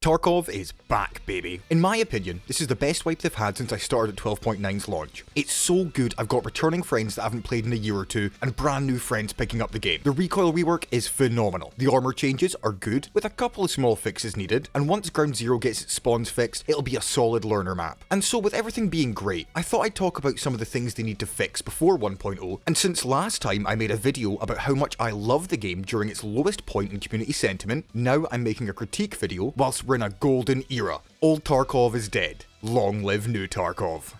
Tarkov is back, baby. In my opinion, this is the best wipe they've had since I started at 12.9's launch. It's so good I've got returning friends that haven't played in a year or two, and brand new friends picking up the game. The recoil rework is phenomenal. The armor changes are good, with a couple of small fixes needed, and once Ground Zero gets its spawns fixed, it'll be a solid learner map. And so with everything being great, I thought I'd talk about some of the things they need to fix before 1.0, and since last time I made a video about how much I love the game during its lowest point in community sentiment, now I'm making a critique video whilst we're in a golden era. Old Tarkov is dead. Long live new Tarkov.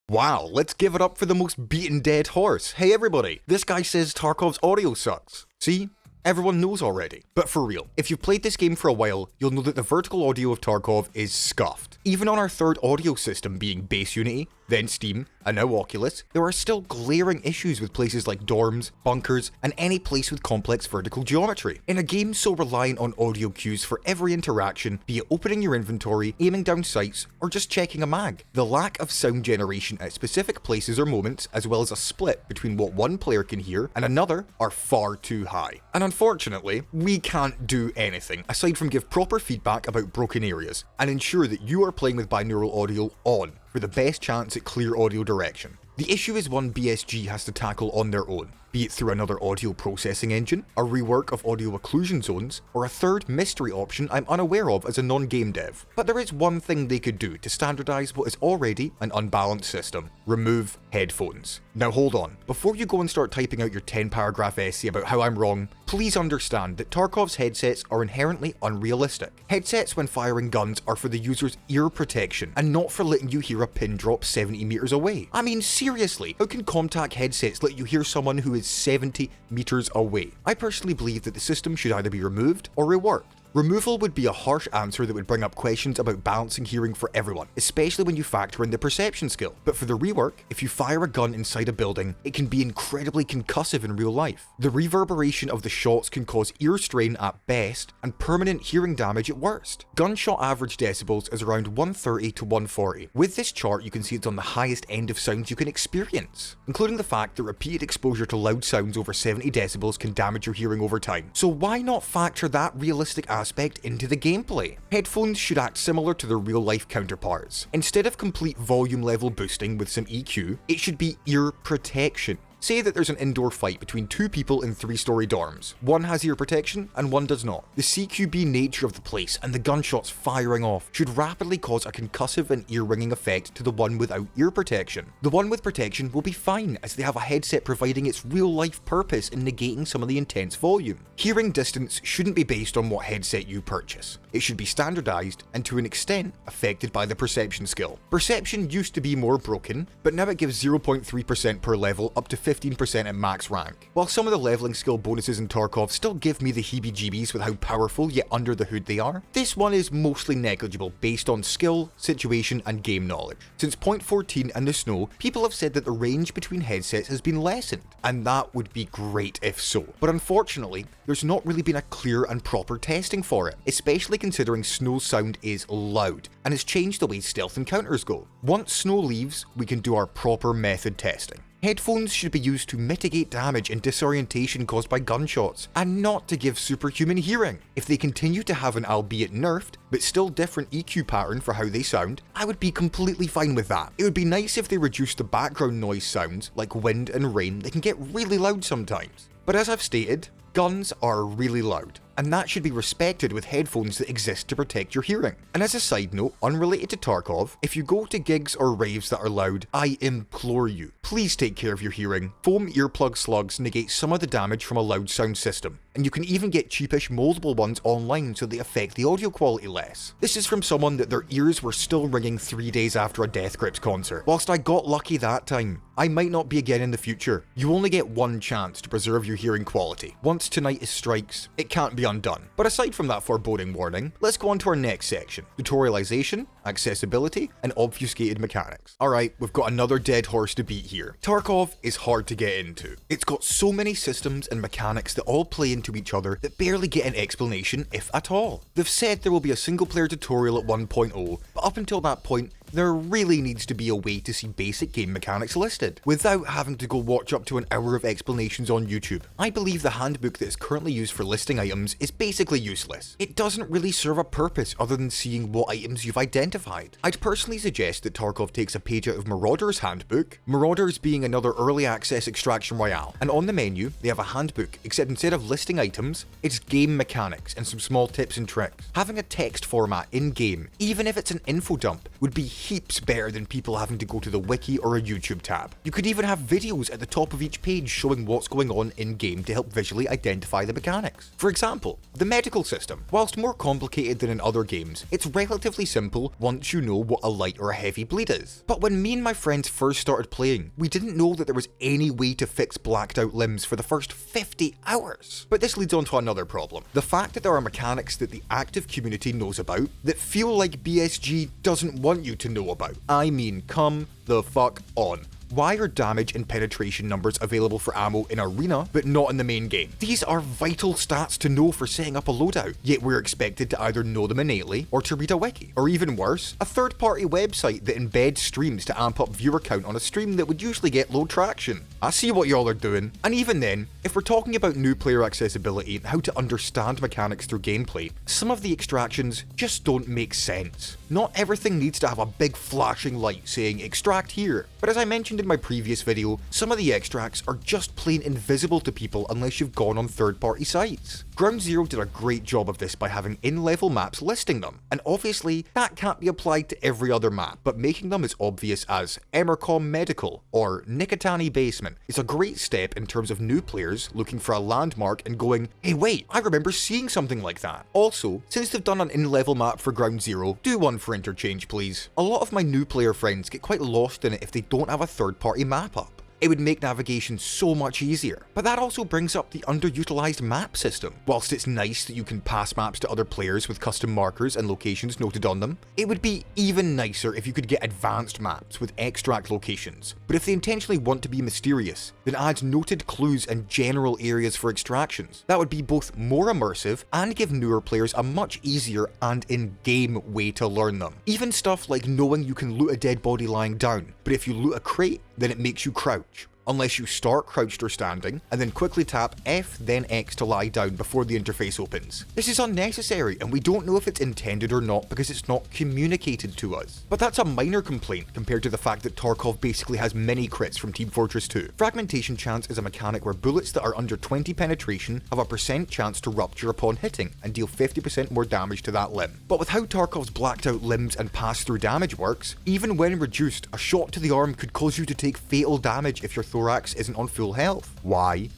Wow, let's give it up for the most beaten dead horse. Hey everybody, this guy says Tarkov's audio sucks. See? Everyone knows already. But for real, if you've played this game for a while, you'll know that the vertical audio of Tarkov is scuffed. Even on our third audio system being base Unity, then Steam, and now Oculus, there are still glaring issues with places like dorms, bunkers, and any place with complex vertical geometry. In a game so reliant on audio cues for every interaction, be it opening your inventory, aiming down sights, or just checking a mag, the lack of sound generation at specific places or moments, as well as a split between what one player can hear and another, are far too high. And unfortunately, we can't do anything aside from give proper feedback about broken areas, and ensure that you are playing with binaural audio on for the best chance at clear audio direction. The issue is one BSG has to tackle on their own, be it through another audio processing engine, a rework of audio occlusion zones, or a third mystery option I'm unaware of as a non-game dev. But there is one thing they could do to standardize what is already an unbalanced system: remove headphones. Now hold on, before you go and start typing out your 10-paragraph essay about how I'm wrong, please understand that Tarkov's headsets are inherently unrealistic. Headsets when firing guns are for the user's ear protection, and not for letting you hear a pin drop 70 meters away. I mean seriously, how can Comtac headsets let you hear someone who is 70 meters away? I personally believe that the system should either be removed or reworked. Removal would be a harsh answer that would bring up questions about balancing hearing for everyone, especially when you factor in the perception skill. But for the rework, if you fire a gun inside a building, it can be incredibly concussive in real life. The reverberation of the shots can cause ear strain at best and permanent hearing damage at worst. Gunshot average decibels is around 130 to 140. With this chart, you can see it's on the highest end of sounds you can experience, including the fact that repeated exposure to loud sounds over 70 decibels can damage your hearing over time. So why not factor that realistic aspect into the gameplay? Headphones should act similar to their real-life counterparts. Instead of complete volume level boosting with some EQ, it should be ear protection. Say that there's an indoor fight between two people in 3-story dorms. One has ear protection and one does not. The CQB nature of the place and the gunshots firing off should rapidly cause a concussive and ear-ringing effect to the one without ear protection. The one with protection will be fine, as they have a headset providing its real-life purpose in negating some of the intense volume. Hearing distance shouldn't be based on what headset you purchase. It should be standardized and to an extent affected by the perception skill. Perception used to be more broken, but now it gives 0.3% per level up to 15% at max rank. While some of the leveling skill bonuses in Tarkov still give me the heebie-jeebies with how powerful yet under the hood they are, this one is mostly negligible based on skill, situation, and game knowledge. Since point 14 and the snow, people have said that the range between headsets has been lessened, and that would be great if so. But unfortunately, there's not really been a clear and proper testing for it, especially considering snow's sound is loud, and has changed the way stealth encounters go. Once snow leaves, we can do our proper method testing. Headphones should be used to mitigate damage and disorientation caused by gunshots, and not to give superhuman hearing. If they continue to have an albeit nerfed, but still different EQ pattern for how they sound, I would be completely fine with that. It would be nice if they reduced the background noise sounds, like wind and rain, that can get really loud sometimes. But as I've stated, guns are really loud, and that should be respected with headphones that exist to protect your hearing. And as a side note, unrelated to Tarkov, if you go to gigs or raves that are loud, I implore you, please take care of your hearing. Foam earplug slugs negate some of the damage from a loud sound system, and you can even get cheapish moldable ones online so they affect the audio quality less. This is from someone that their ears were still ringing 3 days after a Death Grips concert. Whilst I got lucky that time, I might not be again in the future. You only get one chance to preserve your hearing quality. Once tinnitus strikes, it can't be undone. But aside from that foreboding warning, let's go on to our next section: tutorialization, accessibility, and obfuscated mechanics. Alright, we've got another dead horse to beat here. Tarkov is hard to get into. It's got so many systems and mechanics that all play into each other that barely get an explanation, if at all. They've said there will be a single player tutorial at 1.0, but up until that point, there really needs to be a way to see basic game mechanics listed, without having to go watch up to an hour of explanations on YouTube. I believe the handbook that is currently used for listing items is basically useless. It doesn't really serve a purpose other than seeing what items you've identified. I'd personally suggest that Tarkov takes a page out of Marauder's handbook, Marauders being another early access extraction royale, and on the menu they have a handbook, except instead of listing items, it's game mechanics and some small tips and tricks. Having a text format in-game, even if it's an info dump, would be heaps better than people having to go to the wiki or a YouTube tab. You could even have videos at the top of each page showing what's going on in-game to help visually identify the mechanics. For example, the medical system. Whilst more complicated than in other games, it's relatively simple once you know what a light or a heavy bleed is. But when me and my friends first started playing, we didn't know that there was any way to fix blacked out limbs for the first 50 hours. But this leads on to another problem. The fact that there are mechanics that the active community knows about that feel like BSG doesn't want you to know about. I mean, come the fuck on. Why are damage and penetration numbers available for ammo in Arena, but not in the main game? These are vital stats to know for setting up a loadout, yet we're expected to either know them innately, or to read a wiki. Or even worse, a third-party website that embeds streams to amp up viewer count on a stream that would usually get low traction. I see what y'all are doing. And even then, if we're talking about new player accessibility and how to understand mechanics through gameplay, some of the extractions just don't make sense. Not everything needs to have a big flashing light saying extract here, but as I mentioned in my previous video, some of the extracts are just plain invisible to people unless you've gone on third-party sites. Ground Zero did a great job of this by having in-level maps listing them, and obviously that can't be applied to every other map, but making them as obvious as Emercom Medical or Nikotani Basement is a great step in terms of new players looking for a landmark and going, hey wait, I remember seeing something like that. Also, since they've done an in-level map for Ground Zero, do one for interchange please. A lot of my new player friends get quite lost in it if they don't have a third-party map up. It would make navigation so much easier. But that also brings up the underutilized map system. Whilst it's nice that you can pass maps to other players with custom markers and locations noted on them, it would be even nicer if you could get advanced maps with extract locations. But if they intentionally want to be mysterious, then add noted clues and general areas for extractions. That would be both more immersive and give newer players a much easier and in-game way to learn them. Even stuff like knowing you can loot a dead body lying down, but if you loot a crate, then it makes you crouch. Unless you start crouched or standing, and then quickly tap F then X to lie down before the interface opens. This is unnecessary, and we don't know if it's intended or not because it's not communicated to us. But that's a minor complaint compared to the fact that Tarkov basically has mini crits from Team Fortress 2. Fragmentation chance is a mechanic where bullets that are under 20 penetration have a % chance to rupture upon hitting, and deal 50% more damage to that limb. But with how Tarkov's blacked out limbs and pass-through damage works, even when reduced, a shot to the arm could cause you to take fatal damage if your thorax isn't on full health. Why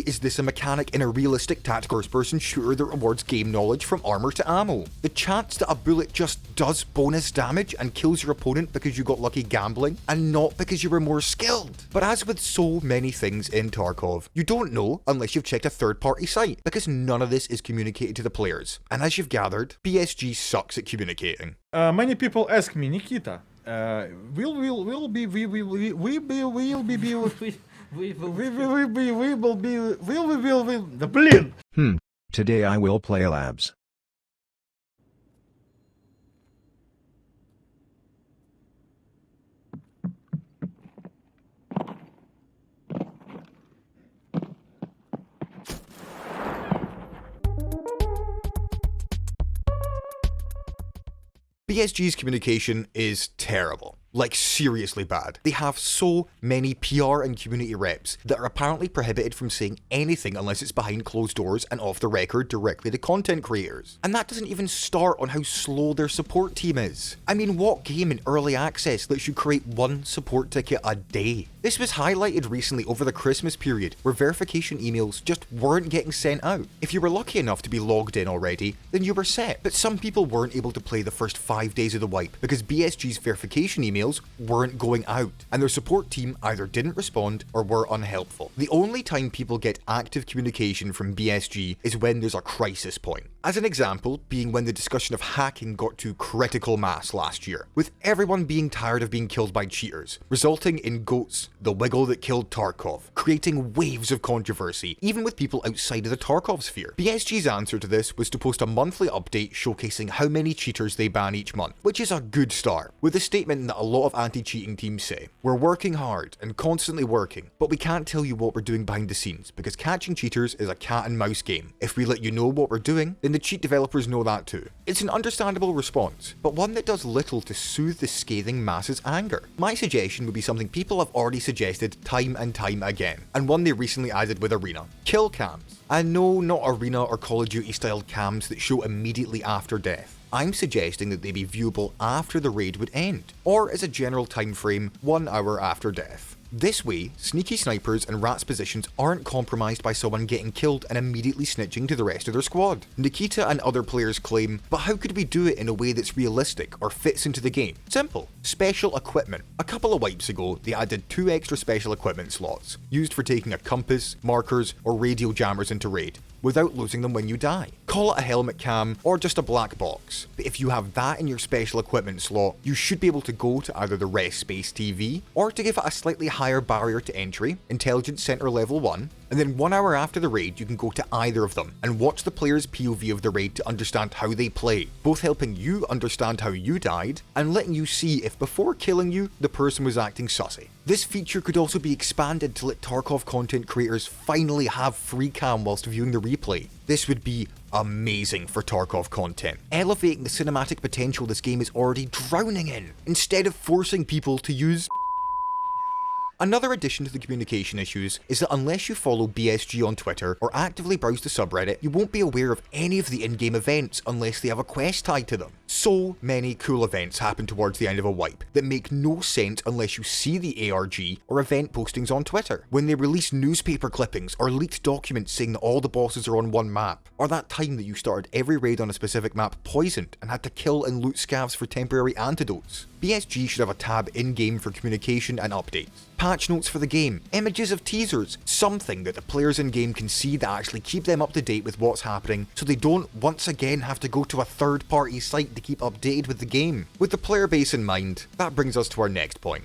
is this a mechanic in a realistic tactical first-person shooter that rewards game knowledge from armor to ammo? The chance that a bullet just does bonus damage and kills your opponent because you got lucky gambling and not because you were more skilled. But as with so many things in Tarkov, you don't know unless you've checked a third-party site because none of this is communicated to the players. And as you've gathered, BSG sucks at communicating. Many people ask me, Nikita, will be the blin. Today I will play labs. BSG's communication is terrible. Like, seriously bad. They have so many PR and community reps that are apparently prohibited from saying anything unless it's behind closed doors and off the record directly to content creators. And that doesn't even start on how slow their support team is. I mean, what game in early access lets you create one support ticket a day? This was highlighted recently over the Christmas period, where verification emails just weren't getting sent out. If you were lucky enough to be logged in already, then you were set. But some people weren't able to play the first 5 days of the wipe because BSG's verification email emails weren't going out, and their support team either didn't respond or were unhelpful. The only time people get active communication from BSG is when there's a crisis point. As an example, being when the discussion of hacking got to critical mass last year, with everyone being tired of being killed by cheaters, resulting in Goats, the wiggle that killed Tarkov, creating waves of controversy, even with people outside of the Tarkov sphere. BSG's answer to this was to post a monthly update showcasing how many cheaters they ban each month, which is a good start, with a statement that a lot of anti-cheating teams say: "We're working hard and constantly working, but we can't tell you what we're doing behind the scenes because catching cheaters is a cat and mouse game. If we let you know what we're doing, then the cheat developers know that too." It's an understandable response, but one that does little to soothe the scathing masses' anger. My suggestion would be something people have already suggested time and time again, and one they recently added with Arena: kill cams. And no, not Arena or Call of Duty style cams that show immediately after death. I'm suggesting that they be viewable after the raid would end, or as a general time frame, 1 hour after death. This way, sneaky snipers and rats positions aren't compromised by someone getting killed and immediately snitching to the rest of their squad. Nikita and other players claim, but how could we do it in a way that's realistic or fits into the game? Simple. Special equipment. A couple of wipes ago, they added 2 extra special equipment slots, used for taking a compass, markers, or radio jammers into raid, without losing them when you die. Call it a helmet cam or just a black box, but if you have that in your special equipment slot, you should be able to go to either the Rest Space TV, or to give it a slightly higher barrier to entry, Intelligence Center Level 1, and then 1 hour after the raid you can go to either of them and watch the player's POV of the raid to understand how they play, both helping you understand how you died and letting you see if before killing you the person was acting sussy. This feature could also be expanded to let Tarkov content creators finally have free cam whilst viewing the replay. This would be amazing for Tarkov content, elevating the cinematic potential this game is already drowning in, instead of forcing people to use. Another addition to the communication issues is that unless you follow BSG on Twitter or actively browse the subreddit, you won't be aware of any of the in-game events unless they have a quest tied to them. So many cool events happen towards the end of a wipe that make no sense unless you see the ARG or event postings on Twitter. When they release newspaper clippings or leaked documents saying that all the bosses are on one map, or that time that you started every raid on a specific map poisoned and had to kill and loot scavs for temporary antidotes. BSG should have a tab in-game for communication and updates. Patch notes for the game, images of teasers, something that the players in-game can see that actually keep them up to date with what's happening so they don't once again have to go to a third-party site to keep updated with the game. With the player base in mind, that brings us to our next point.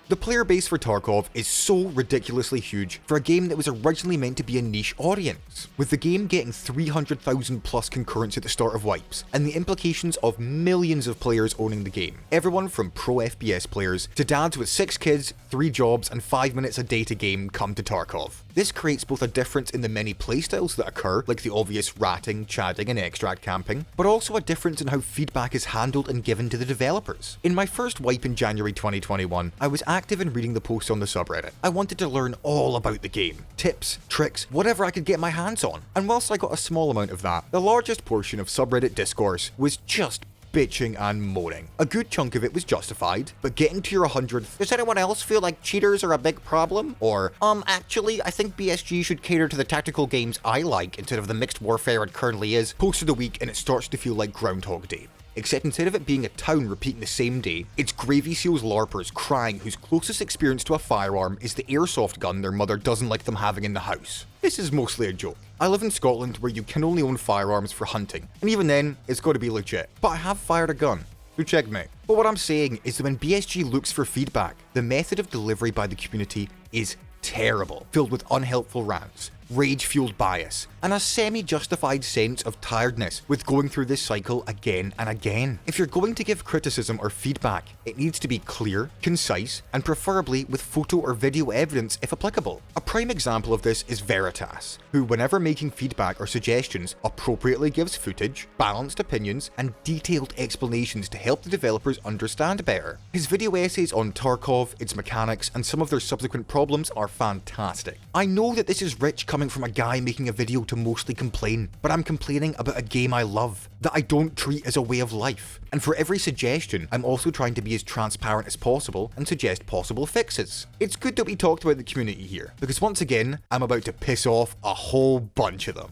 The player base for Tarkov is so ridiculously huge for a game that was originally meant to be a niche audience, with the game getting 300,000 plus concurrents at the start of wipes, and the implications of millions of players owning the game. Everyone from pro FPS players to dads with 6 kids, 3 jobs, and 5 minutes a day to game come to Tarkov. This creates both a difference in the many playstyles that occur, like the obvious ratting, chadding, and extract camping, but also a difference in how feedback is handled and given to the developers. In my first wipe in January 2021, I was active in reading the posts on the subreddit. I wanted to learn all about the game, tips, tricks, whatever I could get my hands on, and whilst I got a small amount of that, the largest portion of subreddit discourse was just bitching and moaning. A good chunk of it was justified, but getting to your 100th, does anyone else feel like cheaters are a big problem? Or, actually, I think BSG should cater to the tactical games I like instead of the mixed warfare it currently is, posted a week and it starts to feel like Groundhog Day. Except instead of it being a town repeating the same day, it's Gravy Seals LARPers crying whose closest experience to a firearm is the airsoft gun their mother doesn't like them having in the house. This is mostly a joke. I live in Scotland where you can only own firearms for hunting, and even then, it's got to be legit. But I have fired a gun, so checkmate. But what I'm saying is that when BSG looks for feedback, the method of delivery by the community is terrible, filled with unhelpful rants, rage-fueled bias, and a semi-justified sense of tiredness with going through this cycle again and again. If you're going to give criticism or feedback, it needs to be clear, concise, and preferably with photo or video evidence if applicable. A prime example of this is Veritas, who whenever making feedback or suggestions appropriately gives footage, balanced opinions, and detailed explanations to help the developers understand better. His video essays on Tarkov, its mechanics, and some of their subsequent problems are fantastic. I know that this is rich coming from a guy making a video to mostly complain, but I'm complaining about a game I love, that I don't treat as a way of life. And for every suggestion, I'm also trying to be as transparent as possible and suggest possible fixes. It's good that we talked about the community here, because once again, I'm about to piss off a whole bunch of them.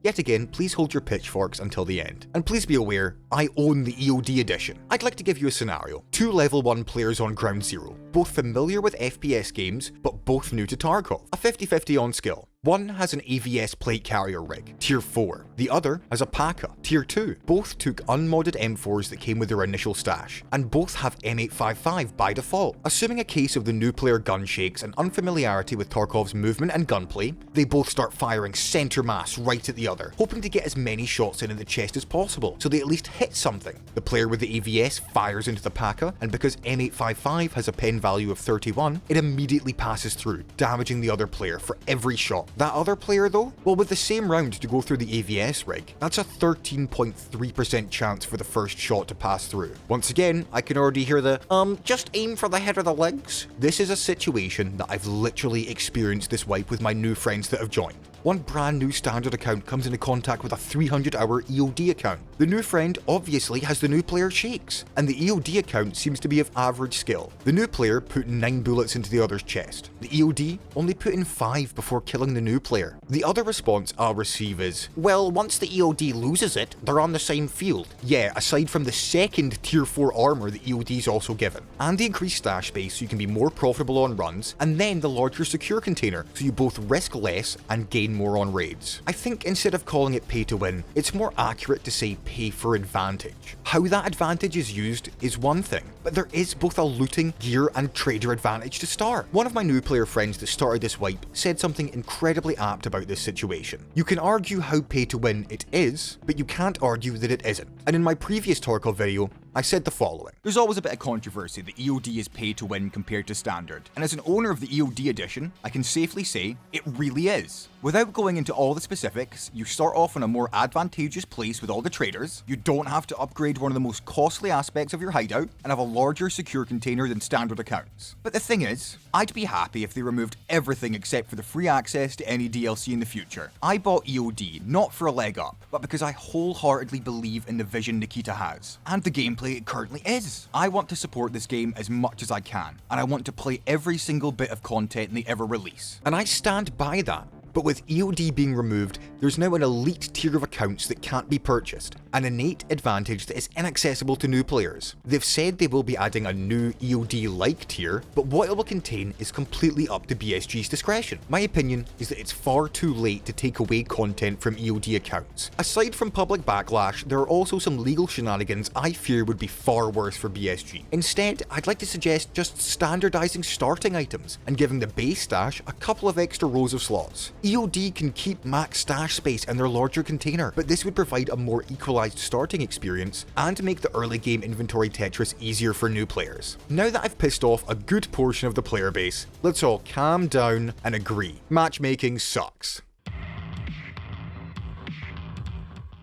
Yet again, please hold your pitchforks until the end. And please be aware, I own the EOD edition. I'd like to give you a scenario. 2 level 1 players on ground zero, both familiar with FPS games, but both new to Tarkov. A 50-50 on skill. One has an AVS plate carrier rig, tier 4. The other has a PACA, tier 2. Both took unmodded M4s that came with their initial stash, and both have M855 by default. Assuming a case of the new player gun shakes and unfamiliarity with Tarkov's movement and gunplay, they both start firing center mass right at the other, hoping to get as many shots in the chest as possible, so they at least hit something. The player with the AVS fires into the PACA, and because M855 has a pen value of 31, it immediately passes through, damaging the other player for every shot. That other player though? Well, with the same round to go through the AVS rig, that's a 13.3% chance for the first shot to pass through. Once again, I can already hear the, just aim for the head or the legs. This is a situation that I've literally experienced this wipe with my new friends that have joined. One brand new standard account comes into contact with a 300-hour EOD account. The new friend obviously has the new player shakes, and the EOD account seems to be of average skill. The new player put 9 bullets into the other's chest. The EOD only put in 5 before killing the new player. The other response I'll receive is, well, once the EOD loses it, they're on the same field. Yeah, aside from the second tier 4 armor the EOD is also given, and the increased stash space so you can be more profitable on runs, and then the larger secure container so you both risk less and gain more on raids. I think instead of calling it pay to win, it's more accurate to say pay for advantage. How that advantage is used is one thing, but there is both a looting, gear and trader advantage to start. One of my new player friends that started this wipe said something incredibly apt about this situation. You can argue how pay to win it is, but you can't argue that it isn't. And in my previous Tarkov video, I said the following. There's always a bit of controversy that EOD is pay to win compared to standard, and as an owner of the EOD edition, I can safely say it really is. Without going into all the specifics, you start off in a more advantageous place with all the traders, you don't have to upgrade one of the most costly aspects of your hideout, and have a larger secure container than standard accounts. But the thing is, I'd be happy if they removed everything except for the free access to any DLC in the future. I bought EOD not for a leg up, but because I wholeheartedly believe in the vision Nikita has, and the gameplay it currently is. I want to support this game as much as I can, and I want to play every single bit of content they ever release. And I stand by that. But with EOD being removed, there's now an elite tier of accounts that can't be purchased, an innate advantage that is inaccessible to new players. They've said they will be adding a new EOD-like tier, but what it will contain is completely up to BSG's discretion. My opinion is that it's far too late to take away content from EOD accounts. Aside from public backlash, there are also some legal shenanigans I fear would be far worse for BSG. Instead, I'd like to suggest just standardizing starting items and giving the base stash a couple of extra rows of slots. EOD can keep max stash space in their larger container, but this would provide a more equalized starting experience and make the early game inventory Tetris easier for new players. Now that I've pissed off a good portion of the player base, let's all calm down and agree. Matchmaking sucks.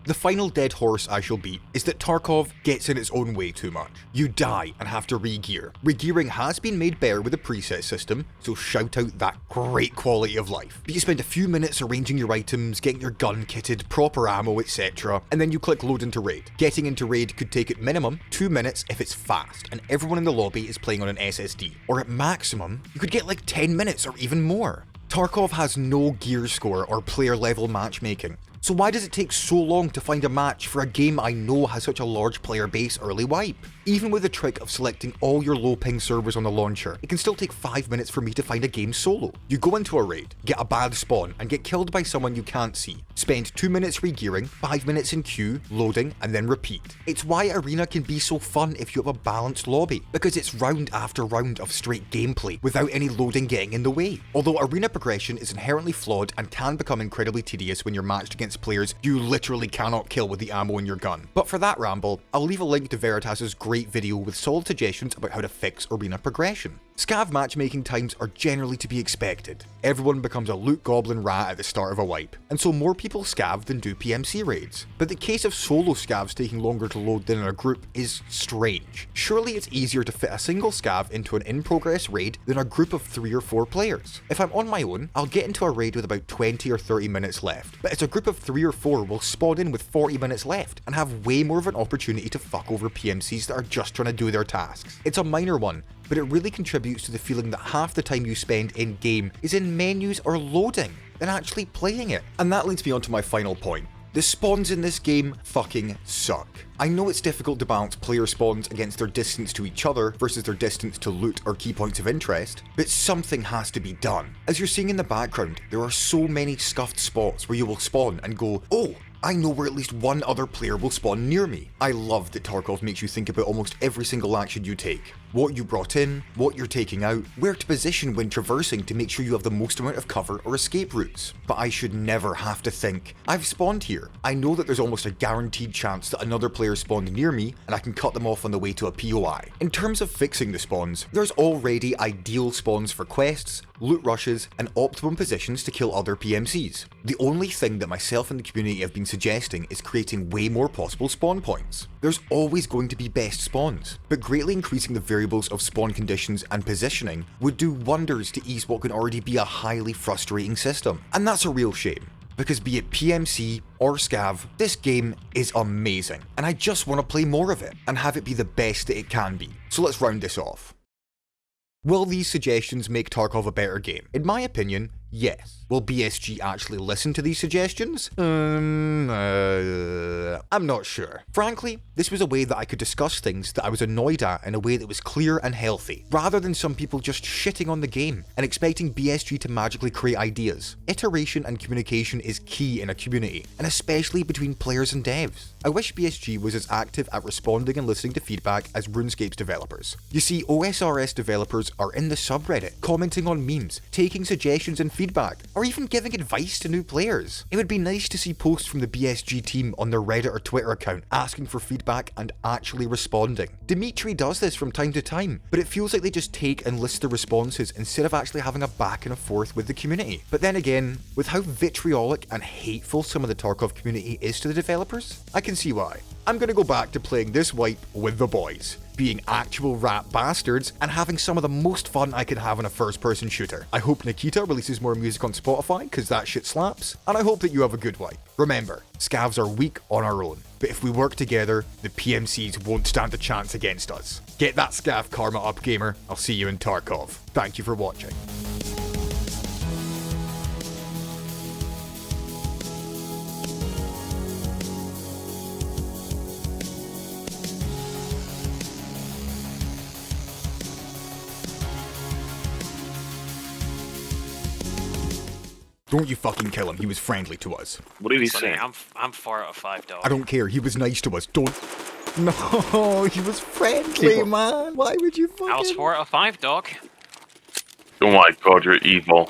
The final dead horse I shall beat is that Tarkov gets in its own way too much. You die and have to re-gear. Re-gearing has been made better with the preset system, so shout out that great quality of life. But you spend a few minutes arranging your items, getting your gun kitted, proper ammo, etc., and then you click load into raid. Getting into raid could take at minimum 2 minutes if it's fast, and everyone in the lobby is playing on an SSD. Or at maximum, you could get like 10 minutes or even more. Tarkov has no gear score or player level matchmaking. So why does it take so long to find a match for a game I know has such a large player base early wipe? Even with the trick of selecting all your low ping servers on the launcher, it can still take 5 minutes for me to find a game solo. You go into a raid, get a bad spawn, and get killed by someone you can't see. Spend 2 minutes re-gearing, 5 minutes in queue, loading, and then repeat. It's why Arena can be so fun if you have a balanced lobby, because it's round after round of straight gameplay, without any loading getting in the way. Although Arena progression is inherently flawed and can become incredibly tedious when you're matched against players you literally cannot kill with the ammo in your gun. But for that ramble, I'll leave a link to Veritas's great video with solid suggestions about how to fix Arena progression. Scav matchmaking times are generally to be expected. Everyone becomes a loot goblin rat at the start of a wipe, and so more people scav than do PMC raids. But the case of solo scavs taking longer to load than in a group is strange. Surely it's easier to fit a single scav into an in-progress raid than a group of 3 or 4 players. If I'm on my own, I'll get into a raid with about 20 or 30 minutes left, but as a group of 3 or 4 will spawn in with 40 minutes left and have way more of an opportunity to fuck over PMCs that are just trying to do their tasks. It's a minor one, but it really contributes to the feeling that half the time you spend in-game is in menus or loading than actually playing it. And that leads me on to my final point. The spawns in this game fucking suck. I know it's difficult to balance player spawns against their distance to each other versus their distance to loot or key points of interest, but something has to be done. As you're seeing in the background, there are so many scuffed spots where you will spawn and go, oh, I know where at least one other player will spawn near me. I love that Tarkov makes you think about almost every single action you take. What you brought in, what you're taking out, where to position when traversing to make sure you have the most amount of cover or escape routes. But I should never have to think, I've spawned here. I know that there's almost a guaranteed chance that another player spawned near me and I can cut them off on the way to a POI. In terms of fixing the spawns, there's already ideal spawns for quests, loot rushes, and optimum positions to kill other PMCs. The only thing that myself and the community have been suggesting is creating way more possible spawn points. There's always going to be best spawns, but greatly increasing the variables of spawn conditions and positioning would do wonders to ease what can already be a highly frustrating system. And that's a real shame, because be it PMC or Scav, this game is amazing, and I just want to play more of it, and have it be the best that it can be. So let's round this off. Will these suggestions make Tarkov a better game? In my opinion, yes. Will BSG actually listen to these suggestions? I'm not sure. Frankly, this was a way that I could discuss things that I was annoyed at in a way that was clear and healthy, rather than some people just shitting on the game and expecting BSG to magically create ideas. Iteration and communication is key in a community, and especially between players and devs. I wish BSG was as active at responding and listening to feedback as RuneScape's developers. You see, OSRS developers are in the subreddit, commenting on memes, taking suggestions and feedback, or even giving advice to new players. It would be nice to see posts from the BSG team on their Reddit or Twitter account asking for feedback and actually responding. Dimitri does this from time to time, but it feels like they just take and list the responses instead of actually having a back and a forth with the community. But then again, with how vitriolic and hateful some of the Tarkov community is to the developers, I can see why. I'm gonna go back to playing this wipe with the boys, being actual rat bastards and having some of the most fun I could have in a first-person shooter. I hope Nikita releases more music on Spotify, because that shit slaps, and I hope that you have a good wipe. Remember, scavs are weak on our own, but if we work together, the PMCs won't stand a chance against us. Get that scav karma up, gamer. I'll see you in Tarkov. Thank you for watching. Don't you fucking kill him, he was friendly to us. What did he Sonny, say? I'm 4 out of 5, dog. I don't care, he was nice to us, don't... No, he was friendly, man. Why would you fucking... I was 4 out of 5, dog. Oh my god, you're evil.